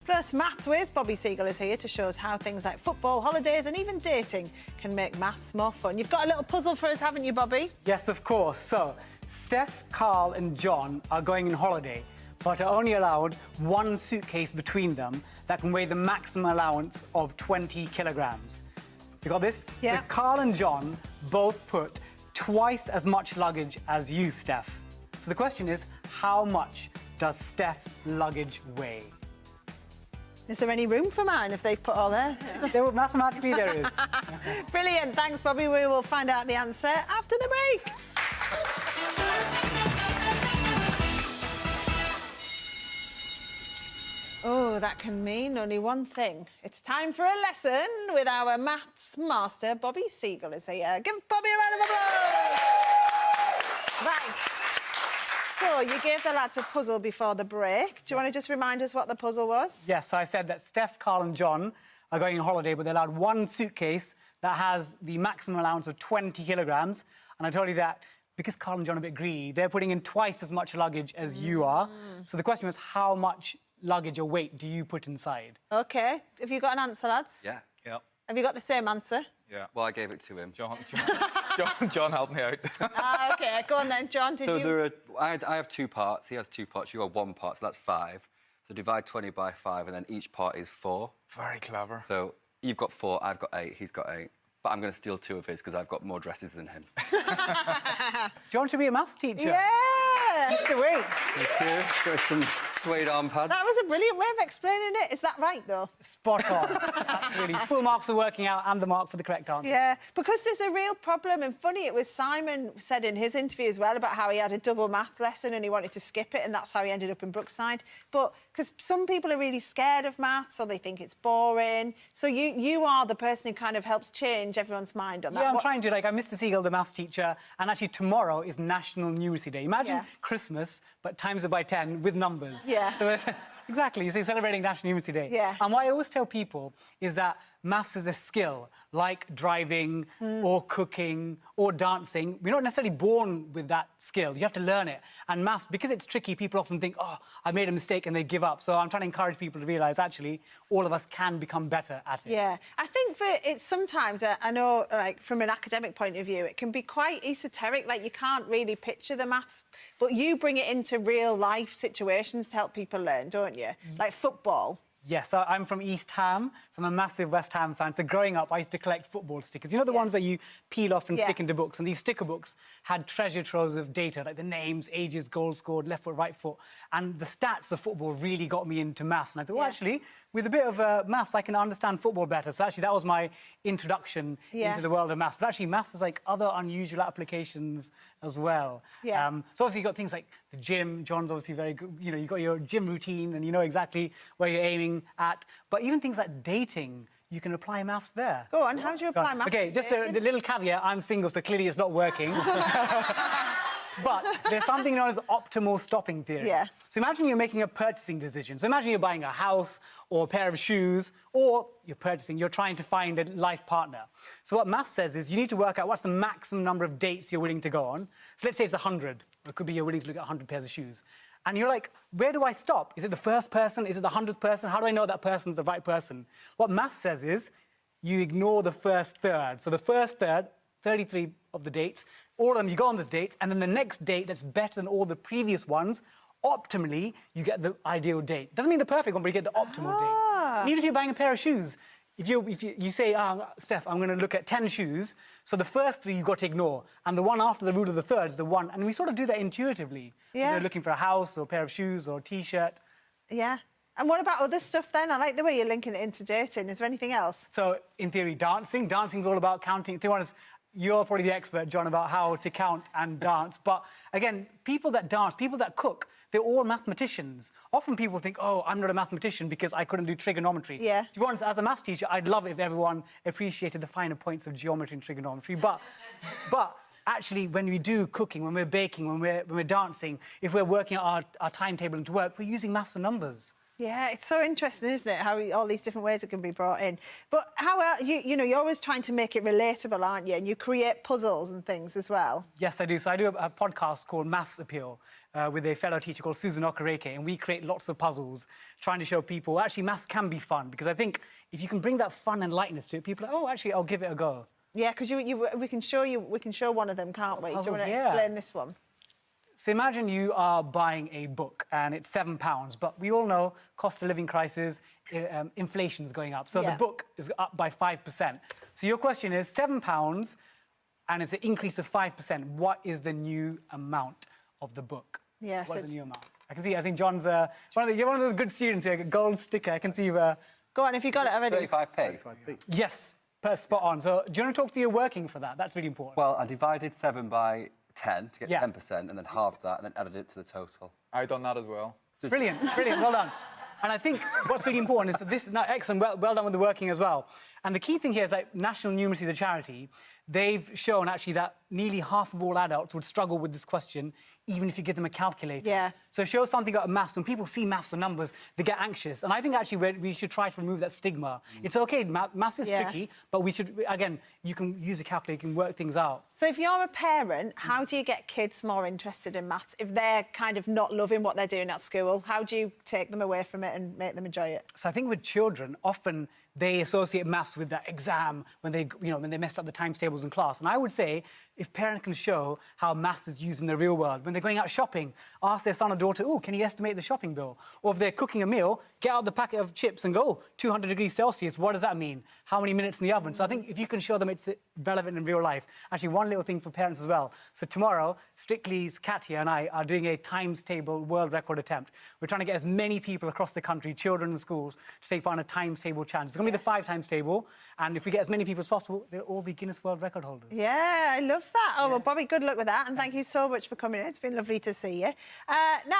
Plus, Maths with Bobby Seagull is here to show us how things like football, holidays and even dating can make maths more fun. You've got a little puzzle for us, haven't you, Bobby? Yes, of course. So, Steph, Carl and John are going on holiday, but are only allowed one suitcase between them that can weigh the maximum allowance of 20 kilograms. You got this? Yeah. So Carl and John both put twice as much luggage as you, Steph. So the question is, how much does Steph's luggage weigh? Is there any room for mine if they've put all their stuff? Mathematically, there is. Brilliant. Thanks, Bobby. We will find out the answer after the break. Oh, that can mean only one thing. It's time for a lesson with our maths master, Bobby Seagull is here. Give Bobby a round of applause. Right. So, you gave the lads a puzzle before the break. Do you want to just remind us what the puzzle was? Yes, so I said that Steph, Carl and John are going on holiday, but they're allowed one suitcase that has the maximum allowance of 20 kilograms. And I told you that because Carl and John are a bit greedy, they're putting in twice as much luggage as you are. So the question was, how much luggage or weight do you put inside? OK. Have you got an answer, lads? Yeah. Yep. Have you got the same answer? Yeah. Well, I gave it to him. John helped me out. OK, go on then. John, did you... I have 2 parts. He has 2 parts. You have 1 part, so that's 5. So divide 20 by 5, and then each part is 4. Very clever. So you've got 4, I've got 8, he's got 8. But I'm going to steal 2 of his because I've got more dresses than him. John should be a maths teacher. Yeah! Mr. Whaite. Thank you. Got some suede arm pads. That was a brilliant way of explaining it. Is that right, though? Spot on. Absolutely. Full marks for working out and the mark for the correct answer. Yeah, because there's a real problem. And funny, it was Simon said in his interview as well about how he had a double math lesson and he wanted to skip it, and that's how he ended up in Brookside. But because some people are really scared of maths or they think it's boring. So you are the person who kind of helps change everyone's mind on that. Yeah, I'm trying to. Like, I'm Mr. Seagull, the maths teacher, and actually tomorrow is National Numeracy Day. Imagine Christmas, but times it by 10 with numbers. Yeah. So exactly, so you're celebrating National Numeracy Day. Yeah. And what I always tell people is that maths is a skill, like driving or cooking or dancing. We're not necessarily born with that skill. You have to learn it. And maths, because it's tricky, people often think, oh, I made a mistake, and they give up. So I'm trying to encourage people to realise, actually, all of us can become better at it. Yeah. I think that it's sometimes, I know, like, from an academic point of view, it can be quite esoteric. Like, you can't really picture the maths, but you bring it into real-life situations to help people learn, don't you? Like football. Yes, so I'm from East Ham, so I'm a massive West Ham fan. So growing up, I used to collect football stickers. You know the ones that you peel off and stick into books? And these sticker books had treasure troves of data, like the names, ages, goals scored, left foot, right foot. And the stats of football really got me into maths. And I thought, well, actually, with a bit of maths, I can understand football better. So actually, that was my introduction into the world of maths. But actually, maths is like other unusual applications as well. Yeah. So obviously, you've got things like the gym. John's obviously very good. You know, you've got your gym routine and you know exactly where you're aiming at. But even things like dating, you can apply maths there. Go on, how do you apply maths? OK, just a little caveat. I'm single, so clearly it's not working. But there's something known as optimal stopping theory. Yeah. So imagine you're making a purchasing decision. So imagine you're buying a house or a pair of shoes, or you're trying to find a life partner. So what maths says is you need to work out what's the maximum number of dates you're willing to go on. So let's say it's 100. It could be you're willing to look at 100 pairs of shoes. And you're like, where do I stop? Is it the first person? Is it the 100th person? How do I know that person's the right person? What maths says is you ignore the first third. So the first third, 33 of the dates, all of them, you go on this date, and then the next date that's better than all the previous ones, optimally, you get the ideal date. Doesn't mean the perfect one, but you get the optimal date. And even if you're buying a pair of shoes, if you say, Steph, I'm going to look at 10 shoes, so the first 3 you've got to ignore, and the one after the root of the third is the one, and we sort of do that intuitively. Yeah. You're looking for a house or a pair of shoes or a T-shirt. Yeah. And what about other stuff then? I like the way you're linking it into dating. Is there anything else? So, in theory, dancing. Dancing's all about counting. To be honest, you're probably the expert, John, about how to count and dance. But, again, people that dance, people that cook, they're all mathematicians. Often people think, oh, I'm not a mathematician because I couldn't do trigonometry. Yeah. To be honest, as a maths teacher, I'd love it if everyone appreciated the finer points of geometry and trigonometry. But actually, when we do cooking, when we're baking, when we're dancing, if we're working out our timetable into work, we're using maths and numbers. Yeah, it's so interesting, isn't it? How all these different ways it can be brought in. But how you know, you're always trying to make it relatable, aren't you? And you create puzzles and things as well. Yes, I do. So I do a podcast called Maths Appeal with a fellow teacher called Susan Okereke, and we create lots of puzzles trying to show people actually maths can be fun, because I think if you can bring that fun and lightness to it, people are, oh, actually, I'll give it a go. Yeah, because we can show one of them, can't we? Do you want to explain this one? So imagine you are buying a book and it's £7, but we all know cost of living crisis, inflation's going up. So the book is up by 5%. So your question is £7 and it's an increase of 5%. What is the new amount of the book? Yes. What is the new amount? I can see, I think John's you're one of those good students here, gold sticker. I can see you've... Go on, if you got it already. 35p. Yes, spot on. So do you want to talk to your working for that? That's really important. Well, I divided 7 by 10 to get Yeah. 10%, and then halved that, and then added it to the total. I done that as well. Brilliant, brilliant, well done. And I think what's really important is that this is now excellent, well done with the working as well. And the key thing here is like National Numeracy, the charity, they've shown actually that nearly half of all adults would struggle with this question, even if you give them a calculator. Yeah. So it shows something about maths. When people see maths or numbers, they get anxious. And I think actually we should try to remove that stigma. It's OK, maths is tricky, but we should, again, you can use a calculator, you can work things out. So if you're a parent, how do you get kids more interested in maths if they're kind of not loving what they're doing at school? How do you take them away from it and make them enjoy it? So I think with children, often they associate maths with that exam when they messed up the times tables in class. And I would say, if parents can show how maths is used in the real world, when they're going out shopping, ask their son or daughter, oh, can you estimate the shopping bill? Or if they're cooking a meal, get out the packet of chips and go, 200 degrees Celsius, what does that mean? How many minutes in the oven? So I think if you can show them it's relevant in real life. Actually, one little thing for parents as well. So tomorrow, Strictly's Katia and I are doing a times table world record attempt. We're trying to get as many people across the country, children and schools, to take part in a times table challenge. It's going to be the 5 times table, and if we get as many people as possible, they'll all be Guinness World Record holders. Yeah, I love that. Oh, well, Bobby, good luck with that, and thank you so much for coming in. It's been lovely to see you. Now,